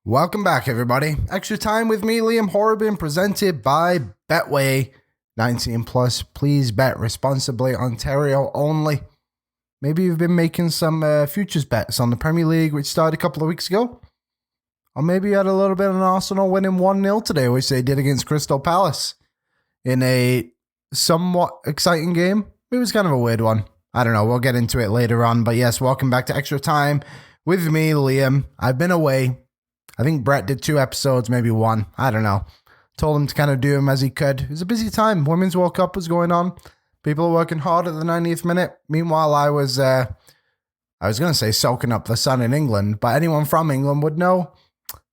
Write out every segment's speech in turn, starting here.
Welcome back, everybody. Extra time with me, Liam Horrobin, presented by Betway. 19 plus, please bet responsibly, Ontario only. Maybe you've been making some futures bets on the Premier League, which started a couple of weeks ago. Or maybe you had a little bit of an Arsenal winning 1-0 today, which they did against Crystal Palace in a somewhat exciting game. It was kind of a weird one. I don't know. We'll get into it later on. But yes, welcome back to Extra Time with me, Liam. I've been away. I think Brett did 2 episodes, maybe 1. I don't know. Told him to kind of do them as he could. It was a busy time. Women's World Cup was going on. People were working hard at the 90th minute. Meanwhile, I was going to say soaking up the sun in England, but anyone from England would know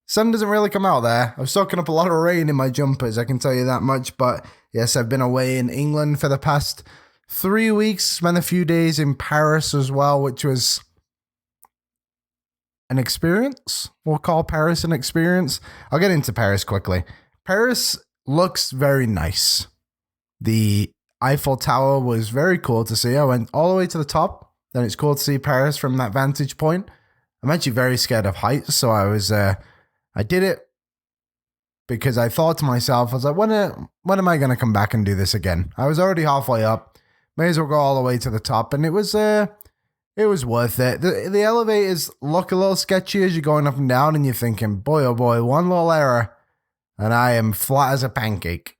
sun doesn't really come out there. I was soaking up a lot of rain in my jumpers, I can tell you that much. But yes, I've been away in England for the past 3 weeks. Spent a few days in Paris as well, which was an experience. We'll call Paris an experience. I'll get into Paris quickly. Paris looks very nice. The Eiffel Tower was very cool to see. I went all the way to the top. Then it's cool to see Paris from that vantage point. I'm actually very scared of heights, so I did it because I thought to myself, I was like, when am I going to come back and do this again? I was already halfway up. May as well go all the way to the top, and it was worth it. The elevators look a little sketchy as you're going up and down, and you're thinking, boy, oh boy, one little error, and I am flat as a pancake.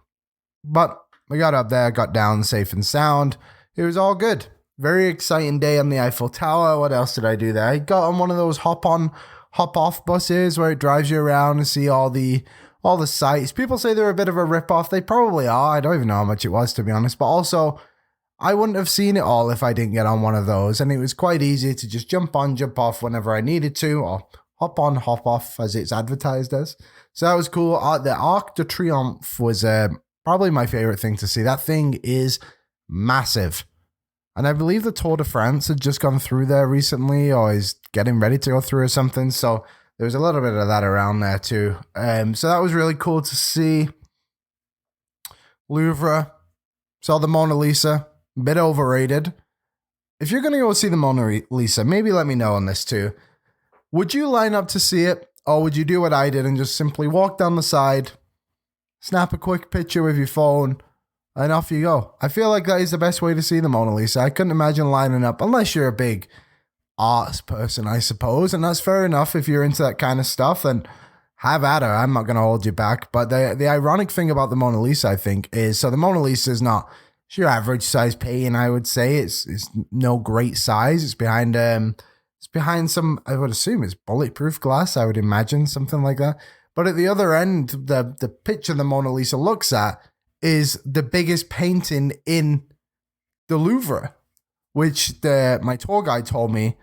But we got up there, got down safe and sound. It was all good. Very exciting day on the Eiffel Tower. What else did I do there? I got on one of those hop-on, hop-off buses where it drives you around and see all the sights. People say they're a bit of a rip-off. They probably are. I don't even know how much it was, to be honest. But also, I wouldn't have seen it all if I didn't get on one of those. And it was quite easy to just jump on, jump off whenever I needed to, or hop on, hop off as it's advertised as. So that was cool. The Arc de Triomphe was probably my favorite thing to see. That thing is massive. And I believe the Tour de France had just gone through there recently, or is getting ready to go through or something. So there was a little bit of that around there too. So that was really cool to see. Louvre, saw the Mona Lisa. Bit overrated. If you're going to go see the Mona Lisa, maybe let me know on this too. Would you line up to see it, or would you do what I did and just simply walk down the side, snap a quick picture with your phone, and off you go? I feel like that is the best way to see the Mona Lisa. I couldn't imagine lining up, unless you're a big arts person, I suppose, and that's fair enough. If you're into that kind of stuff, then have at her. I'm not going to hold you back. But the ironic thing about the Mona Lisa, I think, is so the Mona Lisa is not your average size painting, I would say. It's no great size. It's behind some, I would assume it's bulletproof glass, I would imagine, something like that. But at the other end, the picture the Mona Lisa looks at is the biggest painting in the Louvre, which my tour guide told me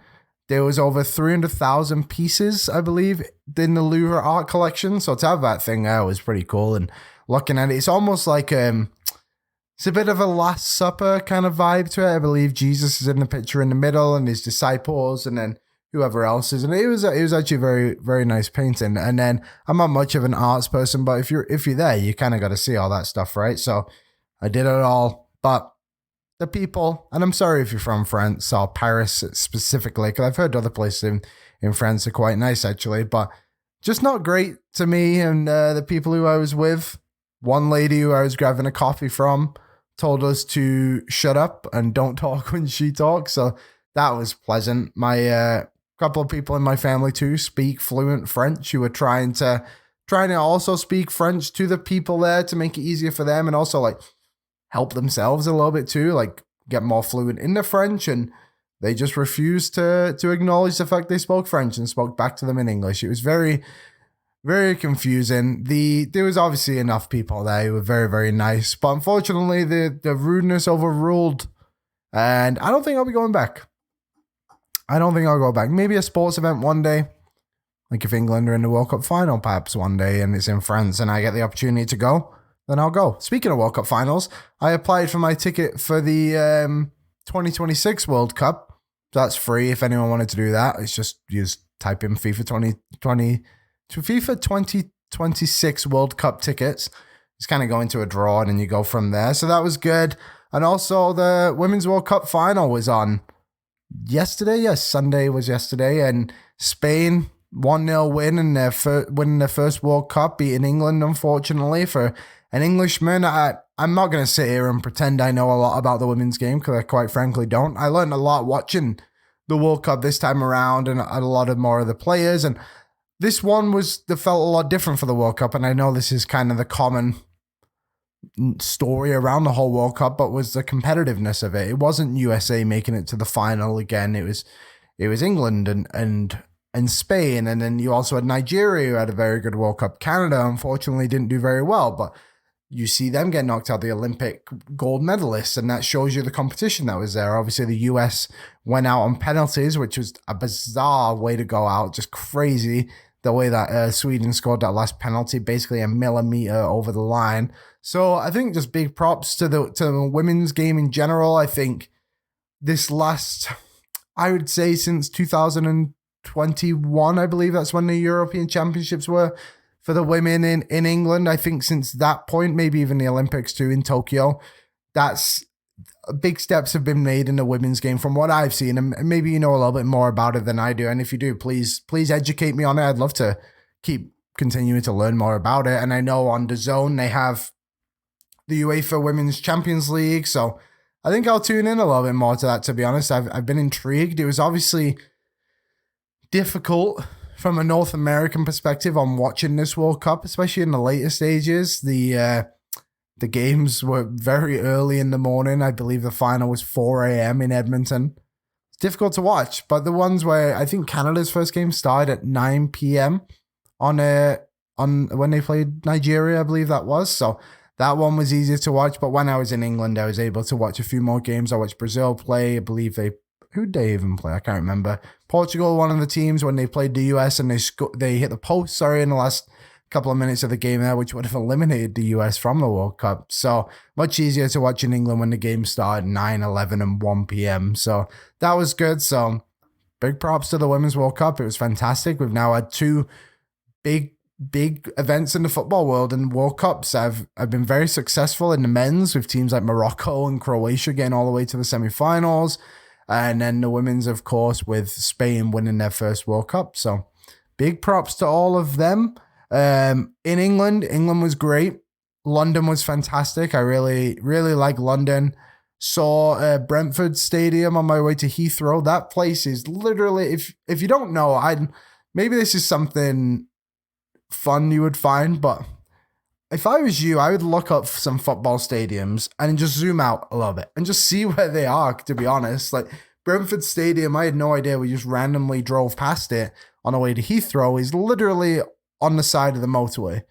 there was over 300,000 pieces, I believe, in the Louvre art collection. So to have that thing there was pretty cool. And looking at it, it's almost like it's a bit of a Last Supper kind of vibe to it. I believe Jesus is in the picture in the middle and his disciples and then whoever else is. And it was actually very, very nice painting. And then I'm not much of an arts person, but if you're there, you kind of got to see all that stuff, right? So I did it all. But the people, and I'm sorry if you're from France or Paris specifically, because I've heard other places in France are quite nice actually, but just not great to me and the people who I was with. One lady who I was grabbing a coffee from told us to shut up and don't talk when she talks. So that was pleasant. My couple of people in my family too speak fluent French, who were trying to also speak French to the people there to make it easier for them and also like help themselves a little bit too, like get more fluent in the French. And they just refused to acknowledge the fact they spoke French and spoke back to them in English. It was very, very confusing. There was obviously enough people there who were very, very nice, but unfortunately the rudeness overruled, and I don't think I'll be going back. I don't think I'll go back. Maybe a sports event one day, like if England are in the World Cup final perhaps one day and it's in France and I get the opportunity to go, then I'll go. Speaking of World Cup finals, I applied for my ticket for the 2026 World Cup. That's free if anyone wanted to do that. It's just type in FIFA 2020 to FIFA 2026 World Cup tickets. It's kind of going to a draw and then you go from there. So that was good. And also the Women's World Cup final was on yesterday. Yes, Sunday was yesterday. And Spain 1-0 win and winning their first World Cup, beating England, unfortunately, for an Englishman. I'm not going to sit here and pretend I know a lot about the women's game, because I quite frankly don't. I learned a lot watching the World Cup this time around, and a lot of more of the players. And this one felt a lot different for the World Cup. And I know this is kind of the common story around the whole World Cup, but was the competitiveness of it. It wasn't USA making it to the final again. It was England and Spain. And then you also had Nigeria, who had a very good World Cup. Canada, unfortunately, didn't do very well, but you see them get knocked out, the Olympic gold medalists, and that shows you the competition that was there. Obviously, the US went out on penalties, which was a bizarre way to go out, just crazy, the way that Sweden scored that last penalty, basically a millimeter over the line. So I think just big props to the women's game in general. I think this last, I would say since 2021, I believe that's when the European Championships were, for the women in England. I think since that point, maybe even the Olympics too in Tokyo, that's big steps have been made in the women's game from what I've seen. And maybe you know a little bit more about it than I do. And if you do, please educate me on it. I'd love to keep continuing to learn more about it. And I know on DAZN, they have the UEFA Women's Champions League. So I think I'll tune in a little bit more to that, to be honest. I've been intrigued. It was obviously difficult from a North American perspective on watching this World Cup, especially in the later stages. The games were very early in the morning. I believe the final was 4 a.m. in Edmonton. It's difficult to watch, but the ones where I think Canada's first game started at 9 p.m. on when they played Nigeria, I believe that was. So that one was easier to watch. But when I was in England, I was able to watch a few more games. I watched Brazil play. I believe who'd they even play? I can't remember. Portugal, one of the teams, when they played the US and they hit the post, in the last couple of minutes of the game there, which would have eliminated the US from the World Cup. So much easier to watch in England when the game started 9, 11, and 1 p.m. So that was good. So big props to the Women's World Cup. It was fantastic. We've now had two big events in the football world, and World Cups have been very successful in the men's, with teams like Morocco and Croatia getting all the way to the semifinals. And then the women's, of course, with Spain winning their first World Cup. So big props to all of them. In England was great. London was fantastic. I really, really like London. Saw Brentford Stadium on my way to Heathrow. That place is literally, if you don't know, maybe this is something fun you would find, but if I was you, I would look up some football stadiums and just zoom out a little bit and just see where they are, to be honest. Like Brentford Stadium, I had no idea. We just randomly drove past it on the way to Heathrow. Is literally on the side of the motorway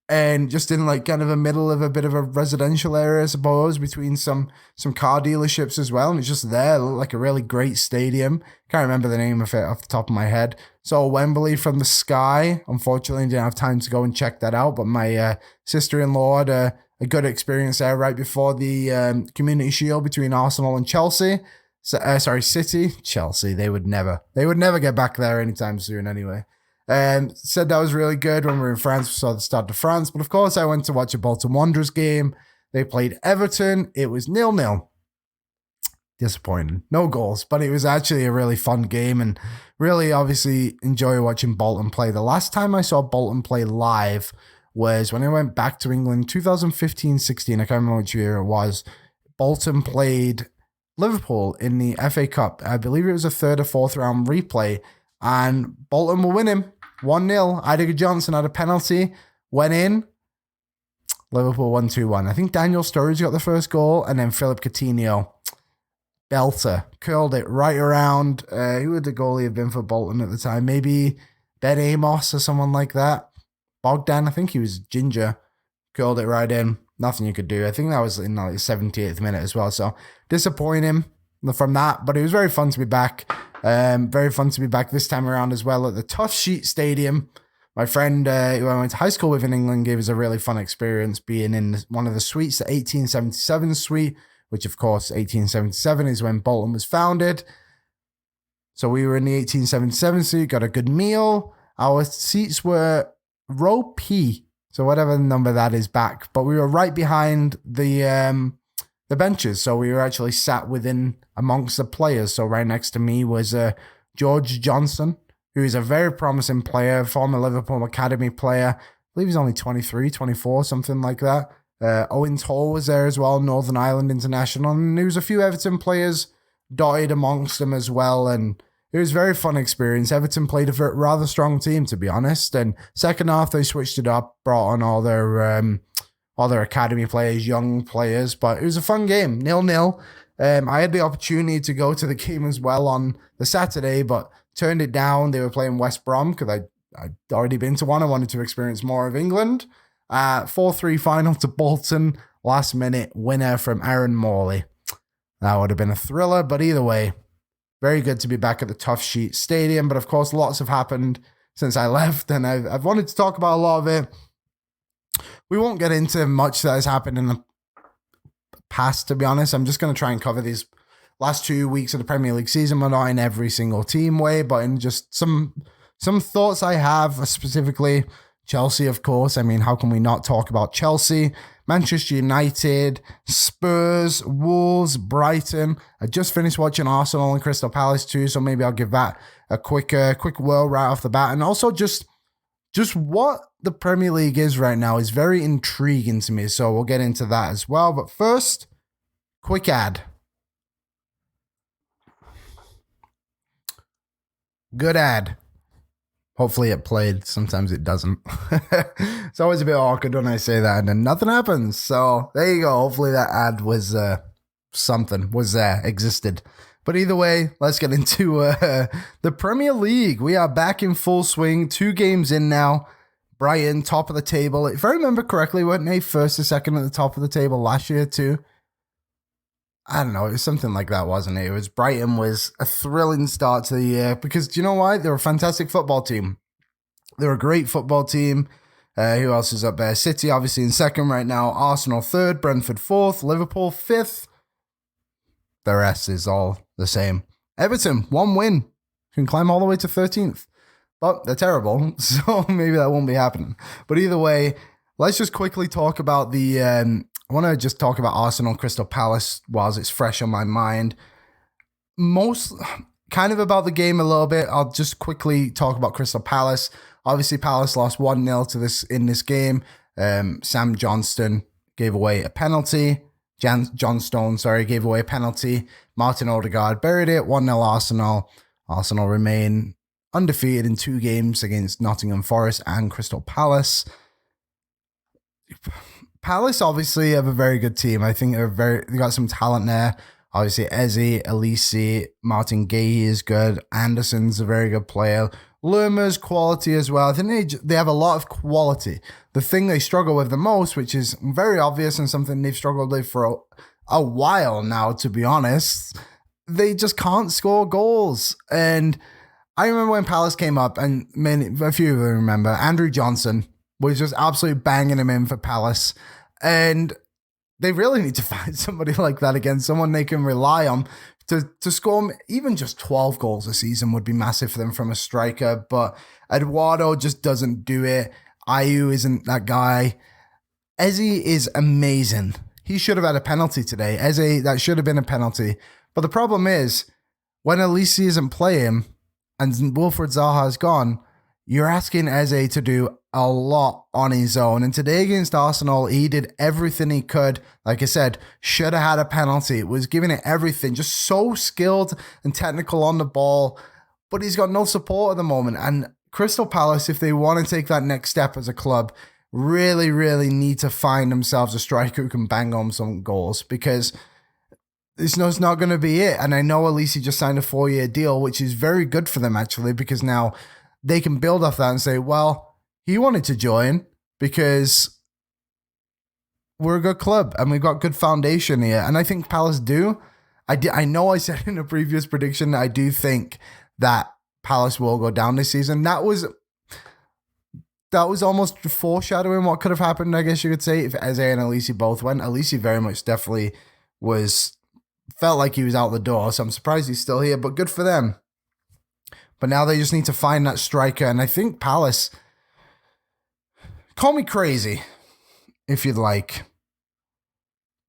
and just in like kind of the middle of a bit of a residential area, I suppose, between some car dealerships as well. And it's just there, like a really great stadium. Can't remember the name of it off the top of my head. So Wembley from the sky. Unfortunately, didn't have time to go and check that out. But my sister-in-law had a good experience there right before the Community Shield between Arsenal and Chelsea. City. Chelsea. They would never get back there anytime soon anyway. Said that was really good. When we were in France, we saw the Stade de France. But of course, I went to watch a Bolton Wanderers game. They played Everton. It was 0-0. Disappointing. No goals, but it was actually a really fun game and really obviously enjoy watching Bolton play. The last time I saw Bolton play live was when I went back to England, 2015-16. I can't remember which year it was. Bolton played Liverpool in the FA Cup. I believe it was a third or fourth round replay, and Bolton were winning 1-0. Idiger Johnson had a penalty, went in. Liverpool won 2-1. I think Daniel Sturridge got the first goal, and then Philip Coutinho, belter, curled it right around. Who would the goalie have been for Bolton at the time? Maybe Ben Amos or someone like that. Bogdan, I think he was ginger, curled it right in. Nothing you could do. I think that was in like the 78th minute as well. So disappointing from that, but it was very fun to be back. Very fun to be back this time around as well at the Tough Sheet Stadium. My friend who I went to high school with in England gave us a really fun experience being in one of the suites, the 1877 suite, which of course 1877 is when Bolton was founded. So we were in the 1877 suite, got a good meal. Our seats were row P, so whatever number that is back, but we were right behind the benches, so we were actually sat within amongst the players. So right next to me was George Johnson, who is a very promising player, former Liverpool Academy player. I believe he's only 23, 24, something like that. Owen Toll was there as well, Northern Ireland international. And there was a few Everton players dotted amongst them as well. And it was a very fun experience. Everton played a rather strong team, to be honest. And second half, they switched it up, brought on all their academy players, young players. But it was a fun game, 0-0. I had the opportunity to go to the game as well on the Saturday, but turned it down. They were playing West Brom because I'd already been to one. I wanted to experience more of England. 4-3 final to Bolton. Last minute winner from Aaron Morley. That would have been a thriller, but either way, very good to be back at the Tough Sheet Stadium. But of course, lots have happened since I left, and I've wanted to talk about a lot of it. We won't get into much that has happened in the past, to be honest. I'm just going to try and cover these last 2 weeks of the Premier League season. We're not in every single team way, but in just some thoughts I have, specifically Chelsea, of course. I mean, how can we not talk about Chelsea? Manchester United, Spurs, Wolves, Brighton. I just finished watching Arsenal and Crystal Palace too, so maybe I'll give that a quick whirl right off the bat. And also just what the Premier League is right now is very intriguing to me, so we'll get into that as well. But first, quick ad. Good ad. Hopefully it played. Sometimes it doesn't. It's always a bit awkward when I say that and then nothing happens. So there you go. Hopefully that ad was existed. But either way, let's get into the Premier League. We are back in full swing. 2 games in now. Brighton, top of the table. If I remember correctly, weren't they first or second at the top of the table last year too? I don't know. It was something like that, wasn't it? Brighton was a thrilling start to the year because, do you know why? They're a fantastic football team. They're a great football team. Who else is up there? City, obviously, in second right now. Arsenal third. Brentford fourth. Liverpool fifth. The rest is all the same. Everton, 1 win. Can climb all the way to 13th. But they're terrible, so maybe that won't be happening. But either way, let's just quickly talk about I want to just talk about Arsenal Crystal Palace whilst it's fresh on my mind. Most kind of about the game a little bit. I'll just quickly talk about Crystal Palace. Obviously, Palace lost 1-0 in this game. Sam Johnston gave away a penalty. John Stone, gave away a penalty. Martin Odegaard buried it. 1-0 Arsenal. Arsenal remain undefeated in 2 games against Nottingham Forest and Crystal Palace. Palace obviously have a very good team. I think they got some talent there. Obviously, Eze, Elise, Martin Gay is good. Anderson's a very good player. Lerma's quality as well. I think they have a lot of quality. The thing they struggle with the most, which is very obvious and something they've struggled with for a while now, to be honest, they just can't score goals. And I remember when Palace came up, and a few of you remember, Andrew Johnson was just absolutely banging him in for Palace. And they really need to find somebody like that again, someone they can rely on to score even just 12 goals a season would be massive for them from a striker. But Eduardo just doesn't do it. Ayew isn't that guy. Eze is amazing. He should have had a penalty today. Eze, that should have been a penalty. But the problem is, when Elise isn't playing and Wilfried Zaha is gone, you're asking Eze to do a lot on his own. And today against Arsenal, he did everything he could. Like I said, should have had a penalty. It was giving it everything. Just so skilled and technical on the ball. But he's got no support at the moment. And Crystal Palace, if they want to take that next step as a club, really, really need to find themselves a striker who can bang home some goals. Because it's not going to be it. And I know Elise just signed a 4-year deal, which is very good for them actually, because now they can build off that and say, well, he wanted to join because we're a good club and we've got good foundation here. And I think Palace do. I know I said in a previous prediction that I do think that Palace will go down this season. That was almost foreshadowing what could have happened, I guess you could say, if Eze and Elise both went. Elise very much definitely felt like he was out the door, so I'm surprised he's still here, but good for them. But now they just need to find that striker, and I think Palace, call me crazy if you'd like,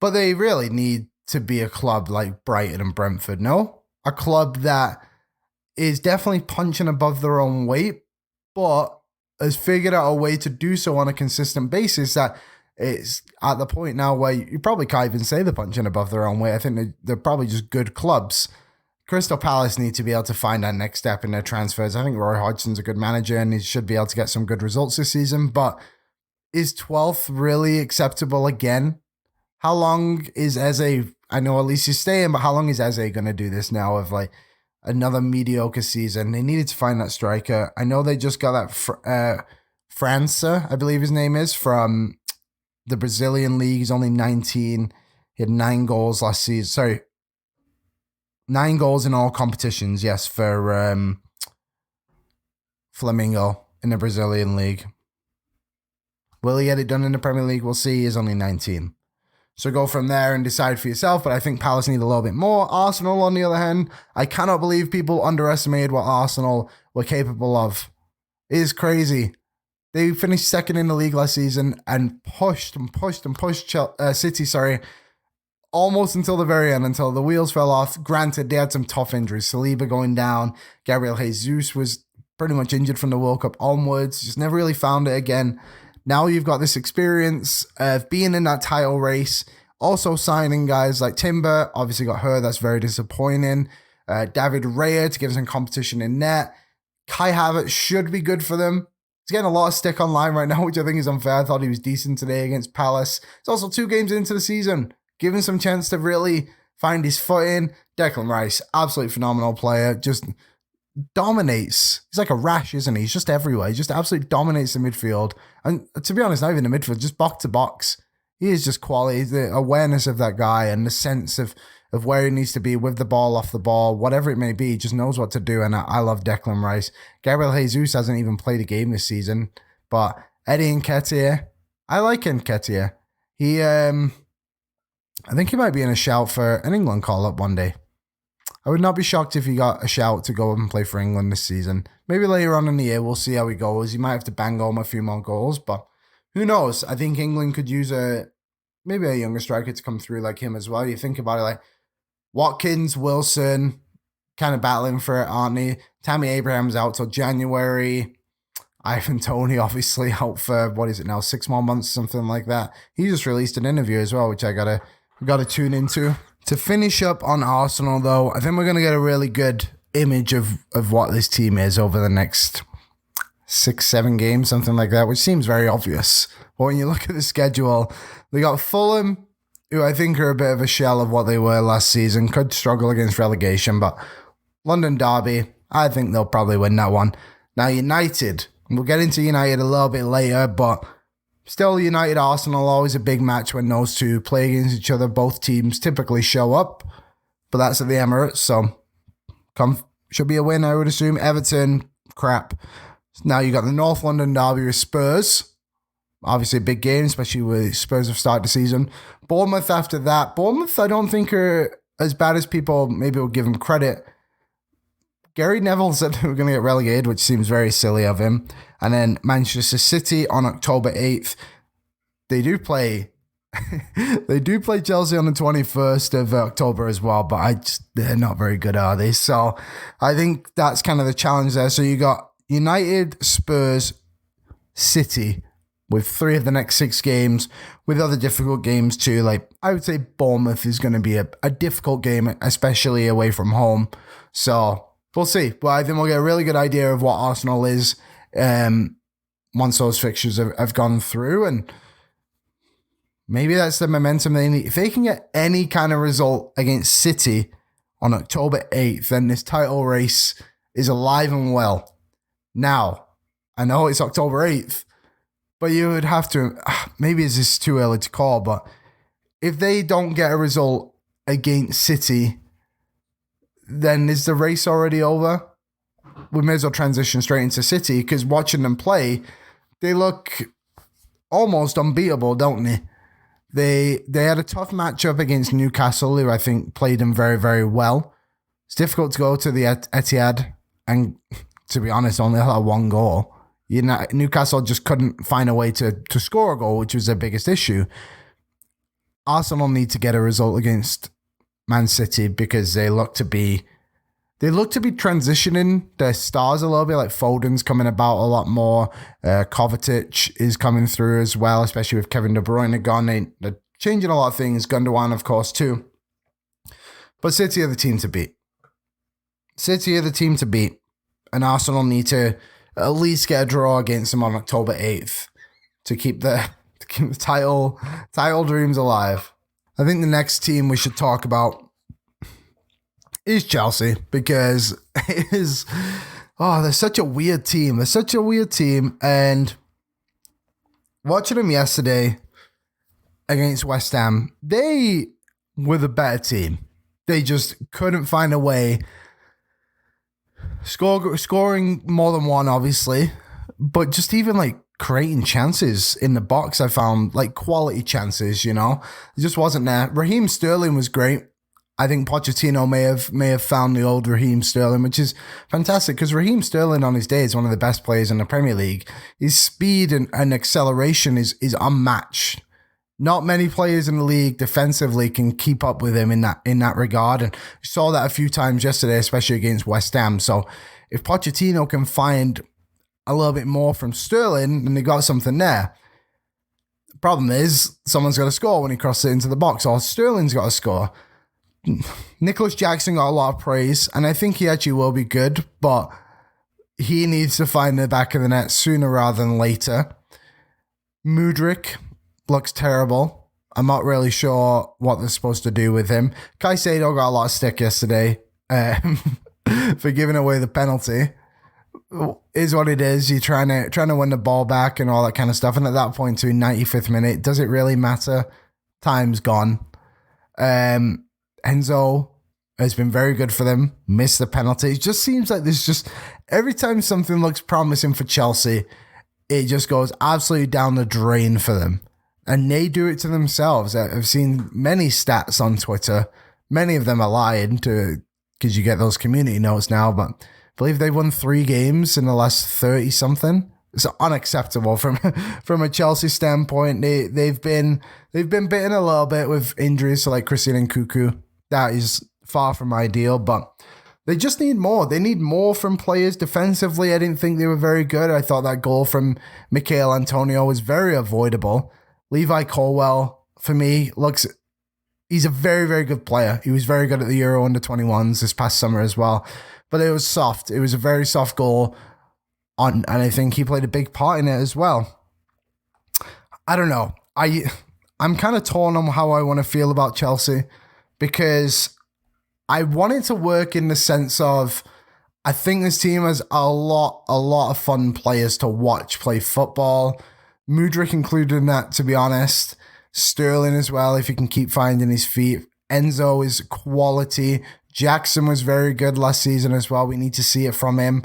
but they really need to be a club like Brighton and Brentford, no? A club that is definitely punching above their own weight, but has figured out a way to do so on a consistent basis that it's at the point now where you probably can't even say they're punching above their own weight. I think they're probably just good clubs. Crystal Palace need to be able to find that next step in their transfers. I think Roy Hodgson's a good manager and he should be able to get some good results this season, but is 12th really acceptable again? How long is Eze? I know at least he's staying, but how long is Eze going to do this now of like another mediocre season? They needed to find that striker. I know they just got that França, I believe his name is, from the Brazilian league. He's only 19. He had 9 goals last season. Sorry, 9 goals in all competitions, yes, for Flamengo in the Brazilian league. Will he get it done in the Premier League? We'll see. He is only 19. So go from there and decide for yourself, but I think Palace need a little bit more. Arsenal, on the other hand, I cannot believe people underestimated what Arsenal were capable of. It is crazy. They finished second in the league last season and pushed City, almost until the very end, until the wheels fell off. Granted, they had some tough injuries. Saliba going down. Gabriel Jesus was pretty much injured from the World Cup onwards. Just never really found it again. Now you've got this experience of being in that title race, also signing guys like Timber, obviously got her, that's very disappointing. David Raya to give some competition in net. Kai Havertz should be good for them. He's getting a lot of stick online right now, which I think is unfair. I thought he was decent today against Palace. It's also 2 games into the season. Give him some chance to really find his footing. Declan Rice, absolutely phenomenal player, just dominates. He's like a rash, isn't he? He's just everywhere. He just absolutely dominates the midfield. And to be honest, not even the midfield, just box to box. He is just quality. The awareness of that guy and the sense of where he needs to be with the ball, off the ball, whatever it may be, he just knows what to do. And I love Declan Rice. Gabriel Jesus hasn't even played a game this season. But Eddie Nketiah, I like Nketiah. He, I think he might be in a shout for an England call-up one day. I would not be shocked if he got a shout to go up and play for England this season. Maybe later on in the year, we'll see how he goes. He might have to bang home a few more goals, but who knows? I think England could use maybe a younger striker to come through like him as well. You think about it, like Watkins, Wilson, kind of battling for it, aren't they? Tammy Abraham's out till January. Ivan Toney obviously out for, 6 more months, something like that. He just released an interview as well, which I gotta tune into. To finish up on Arsenal, though, I think we're going to get a really good image of what this team is over the next 6-7 games, something like that, which seems very obvious. But when you look at the schedule, they got Fulham, who I think are a bit of a shell of what they were last season, could struggle against relegation, but London Derby, I think they'll probably win that one. Now, United, we'll get into United a little bit later, but still, United Arsenal, always a big match when those two play against each other. Both teams typically show up, but that's at the Emirates, so should be a win, I would assume. Everton, crap. Now you got the North London derby with Spurs. Obviously a big game, especially with Spurs have started the season. Bournemouth after that. Bournemouth, I don't think are as bad as people maybe will give them credit. Gary Neville said they were going to get relegated, which seems very silly of him. And then Manchester City on October 8th. They do play Chelsea on the 21st of October as well, but they're not very good, are they? So I think that's kind of the challenge there. So you got United, Spurs, City with 3 of the next 6 games, with other difficult games too. Like I would say Bournemouth is going to be a difficult game, especially away from home. So we'll see. But I think we'll get a really good idea of what Arsenal is once those fixtures have gone through. And maybe that's the momentum they need. If they can get any kind of result against City on October 8th, then this title race is alive and well. Now, I know it's October 8th, but you would have to, maybe it's just too early to call, but if they don't get a result against City, then is the race already over? We may as well transition straight into City, because watching them play, they look almost unbeatable, don't they? They had a tough matchup against Newcastle, who I think played them very, very well. It's difficult to go to the Etihad, and to be honest, only had 1 goal. Newcastle just couldn't find a way to score a goal, which was their biggest issue. Arsenal need to get a result against Man City because they look to be They look to be transitioning their stars a little bit, like Foden's coming about a lot more. Kovacic is coming through as well, especially with Kevin De Bruyne gone. They're changing a lot of things. Gundogan, of course, too. But City are the team to beat. City are the team to beat. And Arsenal need to at least get a draw against them on October 8th to keep the title dreams alive. I think the next team we should talk about is Chelsea, because they're such a weird team. They're such a weird team. And watching them yesterday against West Ham, they were the better team. They just couldn't find a way. Scoring more than one, obviously, but just even like creating chances in the box, I found like quality chances, It just wasn't there. Raheem Sterling was great. I think Pochettino may have found the old Raheem Sterling, which is fantastic, because Raheem Sterling on his day is one of the best players in the Premier League. His speed and acceleration is unmatched. Not many players in the league defensively can keep up with him in that regard, and we saw that a few times yesterday, especially against West Ham. So if Pochettino can find a little bit more from Sterling, then they got something there. The problem is someone's got to score when he crosses it into the box, or Sterling's got to score. Nicholas Jackson got a lot of praise, and I think he actually will be good, but he needs to find the back of the net sooner rather than later. Mudryk looks terrible. I'm not really sure what they're supposed to do with him. Caicedo got a lot of stick yesterday for giving away the penalty. Is what it is. You're trying to win the ball back and all that kind of stuff. And at that point, to 95th minute, does it really matter? Time's gone. Enzo has been very good for them. Missed the penalty. It just seems like there's just every time something looks promising for Chelsea, it just goes absolutely down the drain for them. And they do it to themselves. I've seen many stats on Twitter. Many of them are lying because you get those community notes now, but I believe they've won 3 games in the last 30-something. It's unacceptable from a Chelsea standpoint. They've been bitten a little bit with injuries, so like Christian Nkunku. That is far from ideal, but they just need more. They need more from players defensively. I didn't think they were very good. I thought that goal from Michail Antonio was very avoidable. Levi Colwill, for me, he's a very, very good player. He was very good at the Euro Under-21s this past summer as well. But it was soft. It was a very soft goal, and I think he played a big part in it as well. I don't know. I'm kind of torn on how I want to feel about Chelsea, because I want it to work in the sense of I think this team has a lot of fun players to watch play football. Mudryk included in that, to be honest. Sterling as well, if he can keep finding his feet. Enzo is quality. Jackson was very good last season as well. We need to see it from him.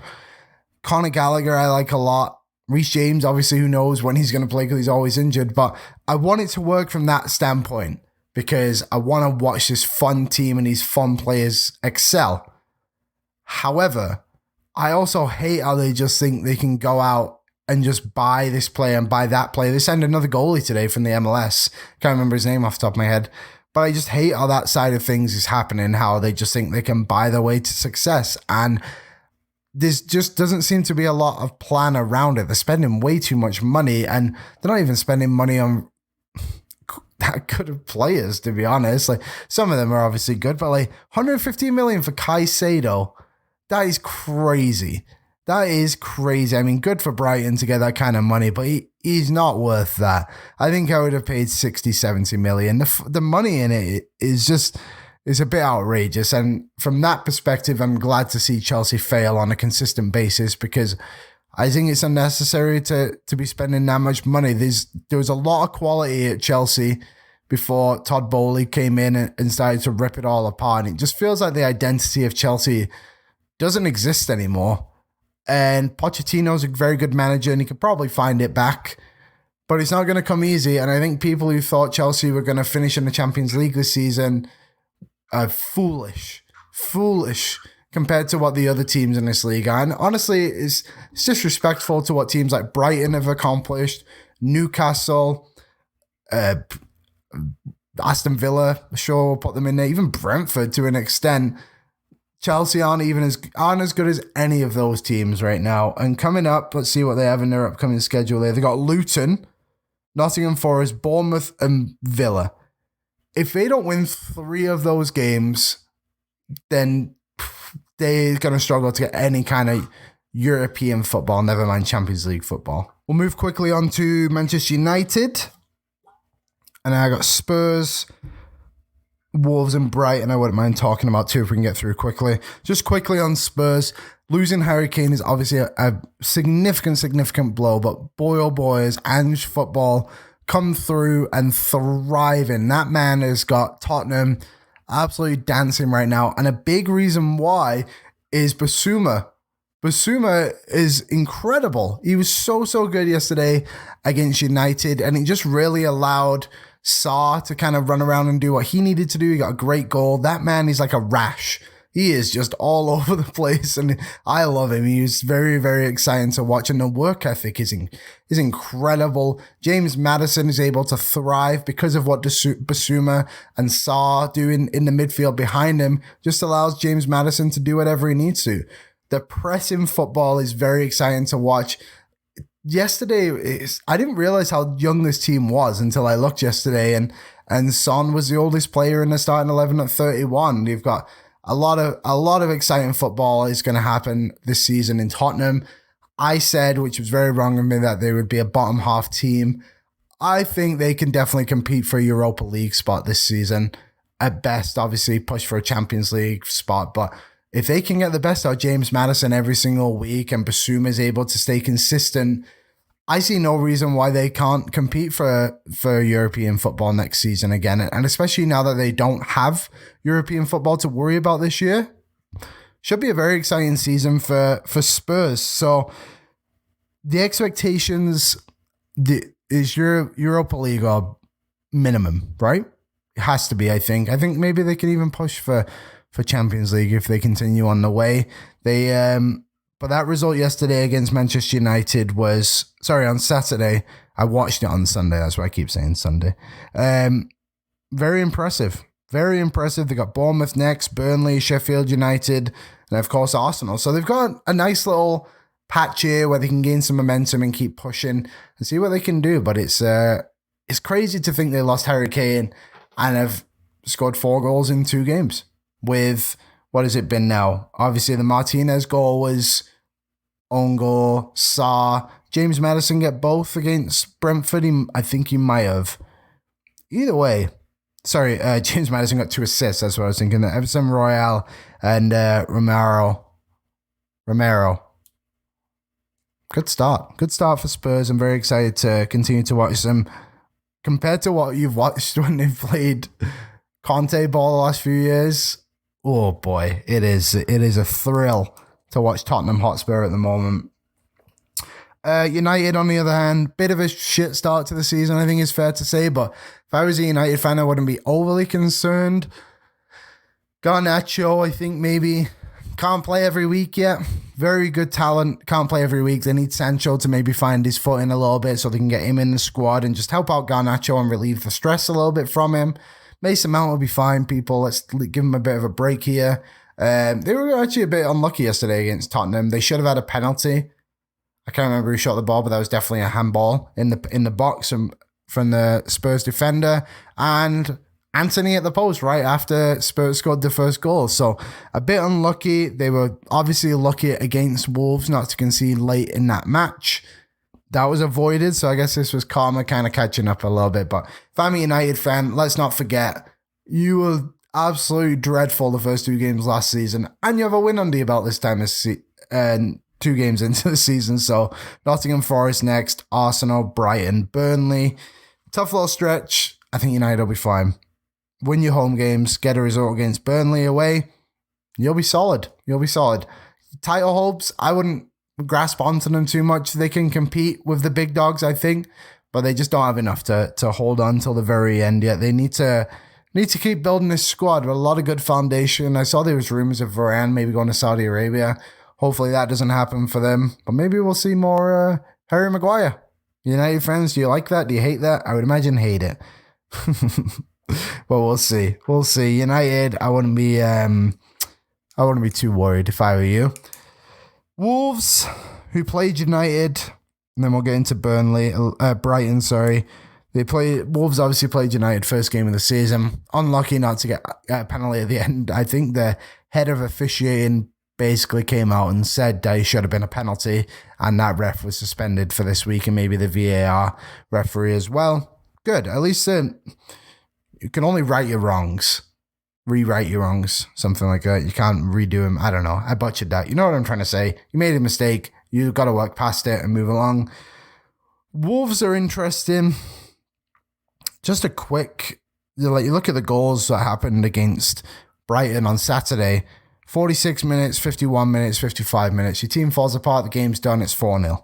Conor Gallagher, I like a lot. Reece James, obviously, who knows when he's going to play because he's always injured. But I want it to work from that standpoint, because I want to watch this fun team and these fun players excel. However, I also hate how they just think they can go out and just buy this player and buy that player. They signed another goalie today from the MLS. Can't remember his name off the top of my head. But I just hate how that side of things is happening, how they just think they can buy their way to success. And this just doesn't seem to be a lot of plan around it. They're spending way too much money, and they're not even spending money on that good of players, to be honest. Like, some of them are obviously good, but like 150 million for Caicedo, that is crazy. That is crazy. I mean, good for Brighton to get that kind of money, but he's not worth that. I think I would have paid 60, 70 million. The money in it is a bit outrageous. And from that perspective, I'm glad to see Chelsea fail on a consistent basis, because I think it's unnecessary to be spending that much money. There was a lot of quality at Chelsea before Todd Bowley came in and started to rip it all apart. And it just feels like the identity of Chelsea doesn't exist anymore. And Pochettino's a very good manager, and he could probably find it back, but it's not going to come easy. And I think people who thought Chelsea were going to finish in the Champions League this season are foolish compared to what the other teams in this league are. And honestly, it's disrespectful to what teams like Brighton have accomplished, Newcastle, Aston Villa, sure, we'll put them in there, even Brentford to an extent. Chelsea aren't as good as any of those teams right now. And coming up, let's see what they have in their upcoming schedule there. They got Luton, Nottingham Forest, Bournemouth, and Villa. If they don't win 3 of those games, then they're going to struggle to get any kind of European football, never mind Champions League football. We'll move quickly on to Manchester United. And I got Spurs, Wolves, and Brighton. I wouldn't mind talking about too if we can get through quickly. Just quickly on Spurs. Losing Harry Kane is obviously a significant blow, but boy oh boy is Ange football come through and thriving. That man has got Tottenham absolutely dancing right now. And a big reason why is Basuma. Basuma is incredible. He was so good yesterday against United, and he just really allowed Saw to kind of run around and do what he needed to do. He got a great goal. That man is like a rash. He is just all over the place, and I love him. He's very exciting to watch, and the work ethic is incredible. James Maddison is able to thrive because of what Basuma and Saw do in the midfield behind him. Just allows James Maddison to do whatever he needs to. The pressing football is very exciting to watch. Yesterday, I didn't realize how young this team was until I looked yesterday, and Son was the oldest player in the starting 11 at 31. You've got a lot of exciting football is going to happen this season in Tottenham. I said, which was very wrong of me, that they would be a bottom half team. I think they can definitely compete for a Europa League spot this season. At best, obviously, push for a Champions League spot, but if they can get the best out of James Maddison every single week and Basuma is able to stay consistent, I see no reason why they can't compete for European football next season again. And especially now that they don't have European football to worry about this year, should be a very exciting season for Spurs. So the expectations is your Europa League or minimum, right? It has to be, I think. I think maybe they could even push for Champions League if they continue on the way. But that result yesterday against Manchester United on Saturday. I watched it on Sunday. That's why I keep saying Sunday. Very impressive. Very impressive. They got Bournemouth next, Burnley, Sheffield United, and of course Arsenal. So they've got a nice little patch here where they can gain some momentum and keep pushing and see what they can do. But it's crazy to think they lost Harry Kane and have scored 4 goals in 2 games. With, what has it been now? Obviously, the Martinez goal was own goal. Saw James Maddison get both against Brentford. I think he might have. Either way, sorry, James Maddison got 2 assists. That's what I was thinking. Everton Royale and Romero. Good start. Good start for Spurs. I'm very excited to continue to watch them. Compared to what you've watched when they've played Conte ball the last few years, oh boy, it is a thrill to watch Tottenham Hotspur at the moment. United, on the other hand, bit of a shit start to the season, I think is fair to say, but if I was a United fan, I wouldn't be overly concerned. Garnacho, I think maybe can't play every week yet. Very good talent, can't play every week. They need Sancho to maybe find his footing a little bit so they can get him in the squad and just help out Garnacho and relieve the stress a little bit from him. Mason Mount will be fine, people. Let's give him a bit of a break here. They were actually a bit unlucky yesterday against Tottenham. They should have had a penalty. I can't remember who shot the ball, but that was definitely a handball in the box from the Spurs defender. And Anthony at the post right after Spurs scored the first goal. So a bit unlucky. They were obviously lucky against Wolves not to concede late in that match. That was avoided, so I guess this was karma kind of catching up a little bit. But if I'm a United fan, let's not forget, you were absolutely dreadful the first 2 games last season, and you have a win under your belt this time, 2 games into the season. So Nottingham Forest next, Arsenal, Brighton, Burnley. Tough little stretch. I think United will be fine. Win your home games, get a result against Burnley away. You'll be solid. Title hopes, I wouldn't grasp onto them too much. They can compete with the big dogs, I think, but they just don't have enough to hold on till the very end yet. They need to keep building this squad with a lot of good foundation. I saw there was rumors of Varane maybe going to Saudi Arabia. Hopefully that doesn't happen for them, but maybe we'll see more Harry Maguire. United fans, do you like that? Do you hate that? I would imagine hate it. Well, we'll see. United, I wouldn't be I wouldn't be too worried if I were you. Wolves, who played United, and then we'll get into Brighton, sorry. Wolves obviously played United first game of the season. Unlucky not to get a penalty at the end. I think the head of officiating basically came out and said that it should have been a penalty, and that ref was suspended for this week, and maybe the VAR referee as well. Good. At least you can only rewrite your wrongs, something like that. You can't redo them. I don't know. I butchered that. You know what I'm trying to say. You made a mistake. You've got to work past it and move along. Wolves are interesting. Just a quick, you look at the goals that happened against Brighton on Saturday. 46 minutes, 51 minutes, 55 minutes. Your team falls apart, the game's done, it's 4-0.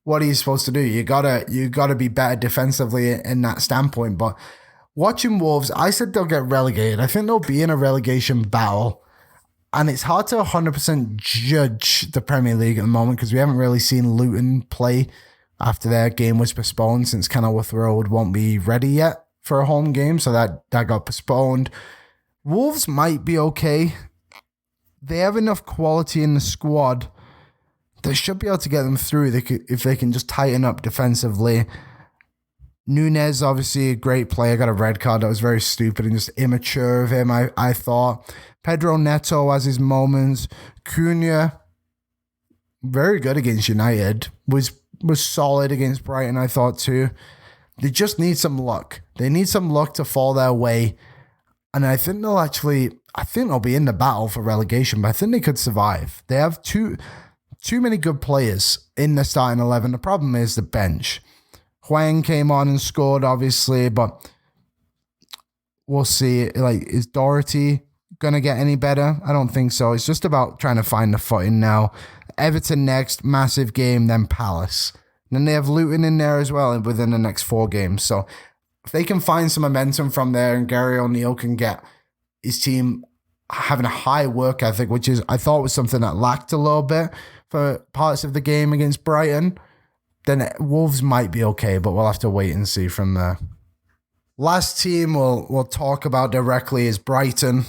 What are you supposed to do? You gotta be better defensively in that standpoint. But watching Wolves, I said they'll get relegated. I think they'll be in a relegation battle. And it's hard to 100% judge the Premier League at the moment because we haven't really seen Luton play after their game was postponed, since Kenilworth Road won't be ready yet for a home game. So that got postponed. Wolves might be okay. They have enough quality in the squad. They should be able to get them through if they can just tighten up defensively. Nunez, obviously a great player, got a red card. That was very stupid and just immature of him, I thought. Pedro Neto has his moments. Cunha, very good against United. Was solid against Brighton, I thought too. They just need some luck. They need some luck to fall their way. And I think they'll be in the battle for relegation, but I think they could survive. They have too many good players in the starting 11. The problem is the bench. Huang came on and scored, obviously, but we'll see. Is Doherty going to get any better? I don't think so. It's just about trying to find the footing now. Everton next, massive game, then Palace. And then they have Luton in there as well within the next 4 games. So if they can find some momentum from there and Gary O'Neill can get his team having a high work ethic, which I thought was something that lacked a little bit for parts of the game against Brighton, then Wolves might be okay, but we'll have to wait and see from there. Last team we'll talk about directly is Brighton.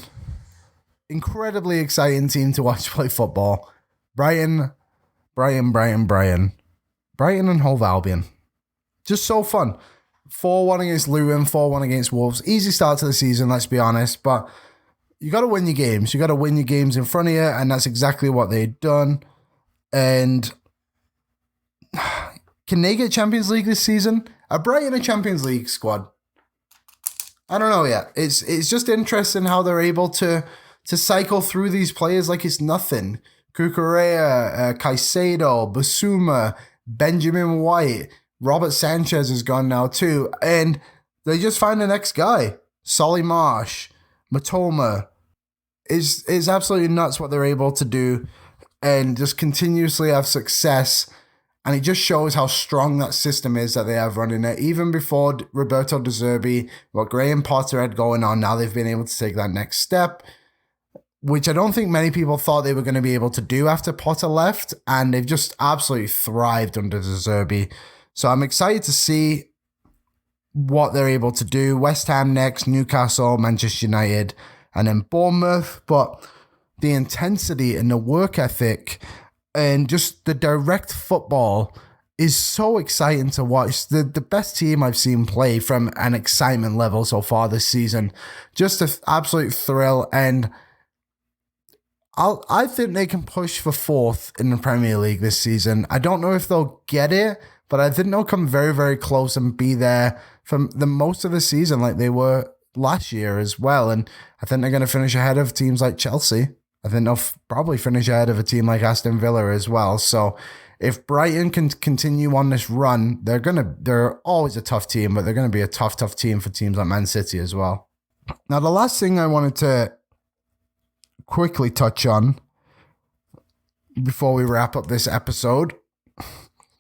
Incredibly exciting team to watch play football. Brighton and Hove Albion. Just so fun. 4-1 against Luton, 4-1 against Wolves. Easy start to the season, let's be honest, but you got to win your games. You got to win your games in front of you, and that's exactly what they've done. And can they get Champions League this season? Are Brighton a Champions League squad? I don't know yet. It's just interesting how they're able to cycle through these players like it's nothing. Cucurella, Caicedo, Basuma, Benjamin White, Robert Sanchez is gone now too, and they just find the next guy. Solly Marsh, Matoma. Is absolutely nuts what they're able to do and just continuously have success. And it just shows how strong that system is that they have running it. Even before Roberto De Zerbi, what Graham Potter had going on, now they've been able to take that next step, which I don't think many people thought they were going to be able to do after Potter left. And they've just absolutely thrived under De Zerbi. So I'm excited to see what they're able to do. West Ham next, Newcastle, Manchester United, and then Bournemouth. But the intensity and the work ethic and just the direct football is so exciting to watch. The best team I've seen play from an excitement level so far this season. Just an absolute thrill. And I think they can push for 4th in the Premier League this season. I don't know if they'll get it, but I think they'll come very, very close and be there for the most of the season like they were last year as well. And I think they're going to finish ahead of teams like Chelsea. I think they'll probably finish ahead of a team like Aston Villa as well. So if Brighton can continue on this run, they're always a tough team, but they're going to be a tough team for teams like Man City as well. Now, the last thing I wanted to quickly touch on before we wrap up this episode,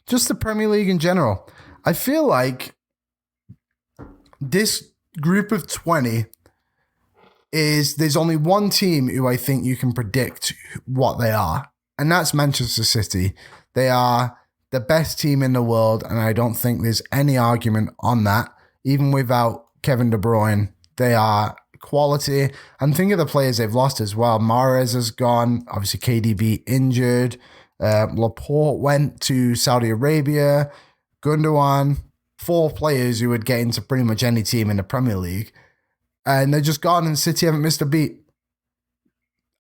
just the Premier League in general. I feel like this group of 20 there's only one team who I think you can predict what they are, and that's Manchester City. They are the best team in the world, and I don't think there's any argument on that. Even without Kevin De Bruyne, they are quality. And think of the players they've lost as well. Mahrez has gone. Obviously, KDB injured. Laporte went to Saudi Arabia. Gundogan. 4 players who would get into pretty much any team in the Premier League. And they're just gone, and City haven't missed a beat.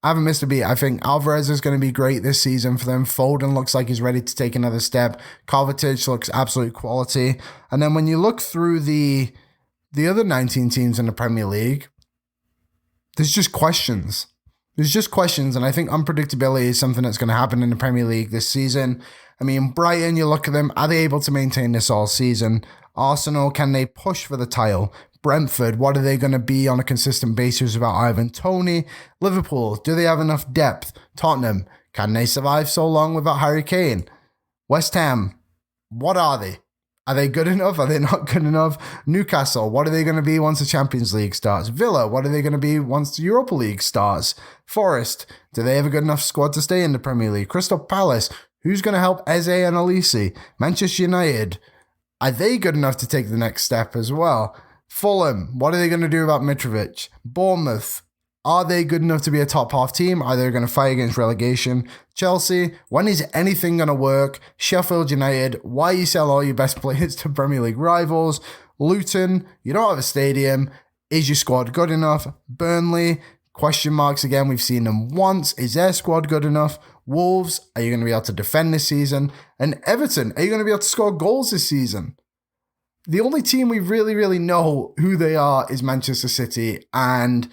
I think Alvarez is going to be great this season for them. Foden looks like he's ready to take another step. Kovacic looks absolute quality. And then when you look through the other 19 teams in the Premier League, there's just questions. And I think unpredictability is something that's going to happen in the Premier League this season. I mean, Brighton, you look at them, are they able to maintain this all season? Arsenal, can they push for the title? Brentford, what are they going to be on a consistent basis without Ivan Toney? Liverpool, do they have enough depth? Tottenham, can they survive so long without Harry Kane? West Ham, what are they? Are they good enough? Are they not good enough? Newcastle, what are they going to be once the Champions League starts? Villa, what are they going to be once the Europa League starts? Forest, do they have a good enough squad to stay in the Premier League? Crystal Palace, who's going to help Eze and Elise? Manchester United, are they good enough to take the next step as well? Fulham, what are they going to do about Mitrovic? Bournemouth, are they good enough to be a top half team? Are they going to fight against relegation? Chelsea, when is anything going to work? Sheffield United, why you sell all your best players to Premier League rivals? Luton, you don't have a stadium. Is your squad good enough? Burnley, question marks again. We've seen them once. Is their squad good enough? Wolves, are you going to be able to defend this season? And Everton, are you going to be able to score goals this season? The only team we really know who they are is Manchester City, and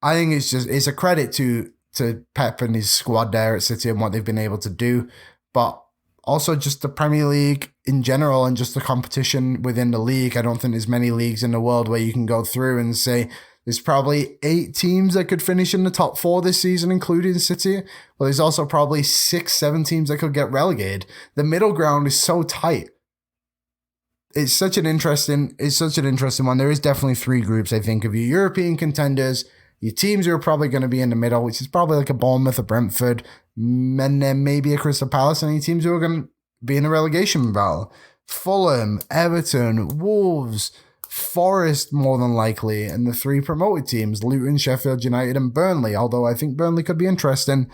I think it's a credit to Pep and his squad there at City and what they've been able to do, but also just the Premier League in general and just the competition within the league. I don't think there's many leagues in the world where you can go through and say there's probably 8 teams that could finish in the top 4 this season, including City. Well, there's also probably 6-7 teams that could get relegated. The middle ground is so tight. It's such an interesting one. There is definitely 3 groups, I think, of your European contenders, your teams who are probably going to be in the middle, which is probably like a Bournemouth, a Brentford, and then maybe a Crystal Palace, and any teams who are going to be in a relegation battle. Fulham, Everton, Wolves, Forest more than likely, and the 3 promoted teams, Luton, Sheffield United, and Burnley, although I think Burnley could be interesting.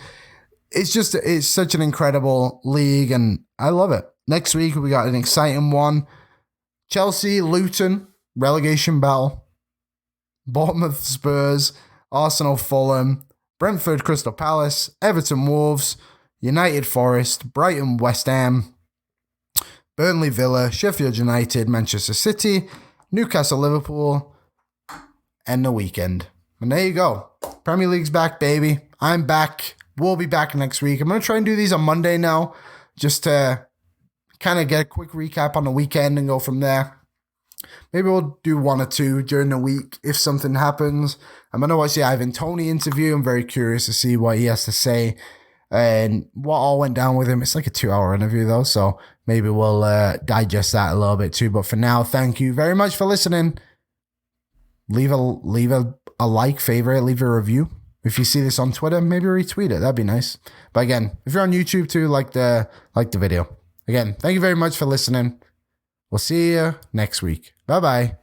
It's such an incredible league, and I love it. Next week, we got an exciting one. Chelsea, Luton, relegation battle. Bournemouth, Spurs, Arsenal, Fulham, Brentford, Crystal Palace, Everton, Wolves, United, Forest, Brighton, West Ham, Burnley, Villa, Sheffield United, Manchester City, Newcastle, Liverpool, and the weekend. And there you go. Premier League's back, baby. I'm back. We'll be back next week. I'm going to try and do these on Monday now, just to kind of get a quick recap on the weekend and go from there. Maybe we'll do 1 or 2 during the week if something happens. I'm going to watch the Ivan Toney interview. I'm very curious to see what he has to say and what all went down with him. It's like a 2-hour interview though, so maybe we'll digest that a little bit too. But for now, thank you very much for listening. Leave a like, favorite, leave a review. If you see this on Twitter, maybe retweet it. That'd be nice. But again, if you're on YouTube too, like the video. Again, thank you very much for listening. We'll see you next week. Bye-bye.